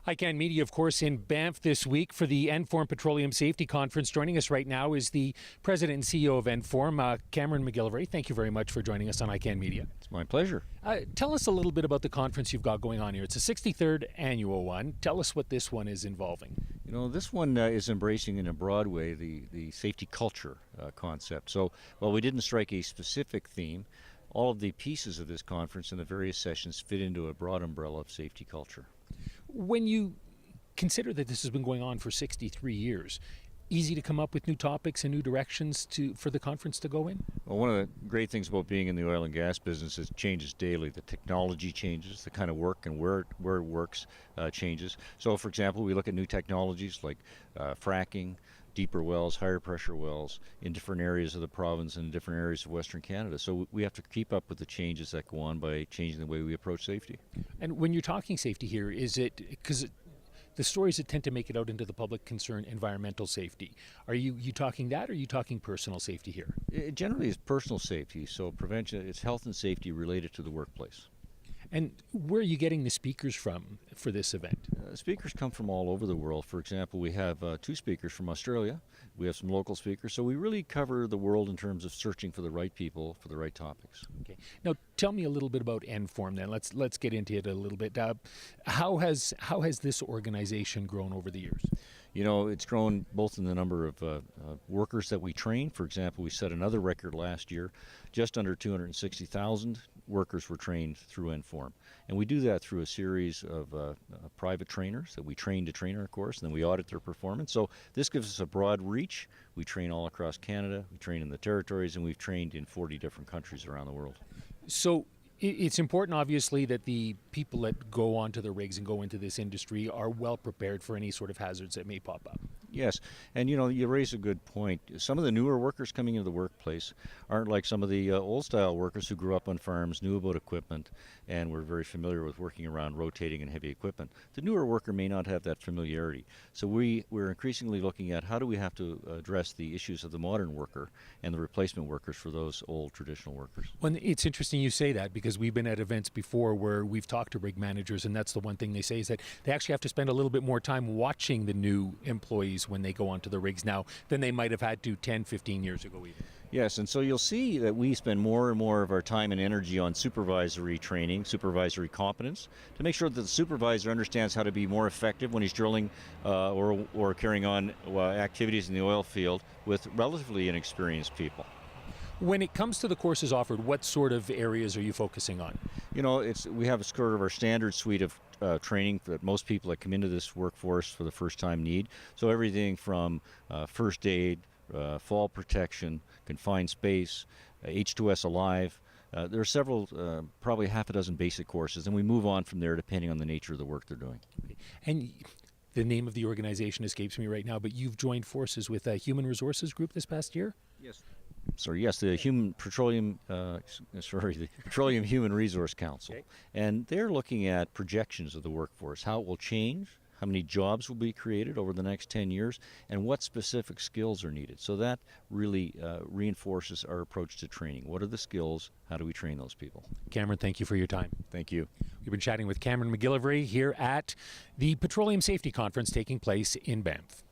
ICANN Media, of course, in Banff this week for the Enform Petroleum Safety Conference. Joining us right now is the President and CEO of Enform, Cameron McGillivray. Thank you very much for joining us on ICANN Media. It's my pleasure. Tell us a little bit about the conference you've got going on here. It's a 63rd annual one. Tell us what this one is involving. You know, this one is embracing in a broad way the safety culture concept. So while we didn't strike a specific theme, all of the pieces of this conference and the various sessions fit into a broad umbrella of safety culture. When you consider that this has been going on for 63 years, easy to come up with new topics and new directions for the conference to go in? Well, one of the great things about being in the oil and gas business is it changes daily. The technology changes, the kind of work and where it works changes. So, for example, we look at new technologies like fracking, deeper wells, higher pressure wells in different areas of the province and in different areas of Western Canada. So we have to keep up with the changes that go on by changing the way we approach safety. And when you're talking safety here, is it because the stories that tend to make it out into the public concern environmental safety? Are you talking that, or are you talking personal safety here? It generally is personal safety, so prevention, it's health and safety related to the workplace. And where are you getting the speakers from for this event? Speakers come from all over the world. For example, we have two speakers from Australia. We have some local speakers. So we really cover the world in terms of searching for the right people for the right topics. Okay. Now, tell me a little bit about Enform then. Let's get into it a little bit. How has this organization grown over the years? You know, it's grown both in the number of workers that we train. For example, we set another record last year. Just under 260,000 workers were trained through Enform. And we do that through a series of private trainers that we train to train our course, and then we audit their performance. So this gives us a broad reach. We train all across Canada, we train in the territories, and we've trained in 40 different countries around the world. So it's important, obviously, that the people that go onto the rigs and go into this industry are well prepared for any sort of hazards that may pop up. Yes, and you know, you raise a good point. Some of the newer workers coming into the workplace aren't like some of the old-style workers who grew up on farms, knew about equipment, and were very familiar with working around rotating and heavy equipment. The newer worker may not have that familiarity. So we're increasingly looking at how do we have to address the issues of the modern worker and the replacement workers for those old traditional workers. Well, it's interesting you say that, because we've been at events before where we've talked to rig managers, and that's the one thing they say is that they actually have to spend a little bit more time watching the new employees when they go onto the rigs now than they might have had to 10, 15 years ago even. Yes, and so you'll see that we spend more and more of our time and energy on supervisory training, supervisory competence, to make sure that the supervisor understands how to be more effective when he's drilling or carrying on activities in the oil field with relatively inexperienced people. When it comes to the courses offered, what sort of areas are you focusing on? You know, we have sort of our standard suite of training that most people that come into this workforce for the first time need. So everything from first aid, fall protection, confined space, H2S Alive. There are several, probably half a dozen basic courses, and we move on from there depending on the nature of the work they're doing. And the name of the organization escapes me right now, but you've joined forces with a Human Resources Group this past year? Yes. Sorry, yes, the Petroleum Human Resource Council. Okay. And they're looking at projections of the workforce, how it will change, how many jobs will be created over the next 10 years, and what specific skills are needed. So that really reinforces our approach to training. What are the skills? How do we train those people? Cameron, thank you for your time. Thank you. We've been chatting with Cameron McGillivray here at the Petroleum Safety Conference taking place in Banff.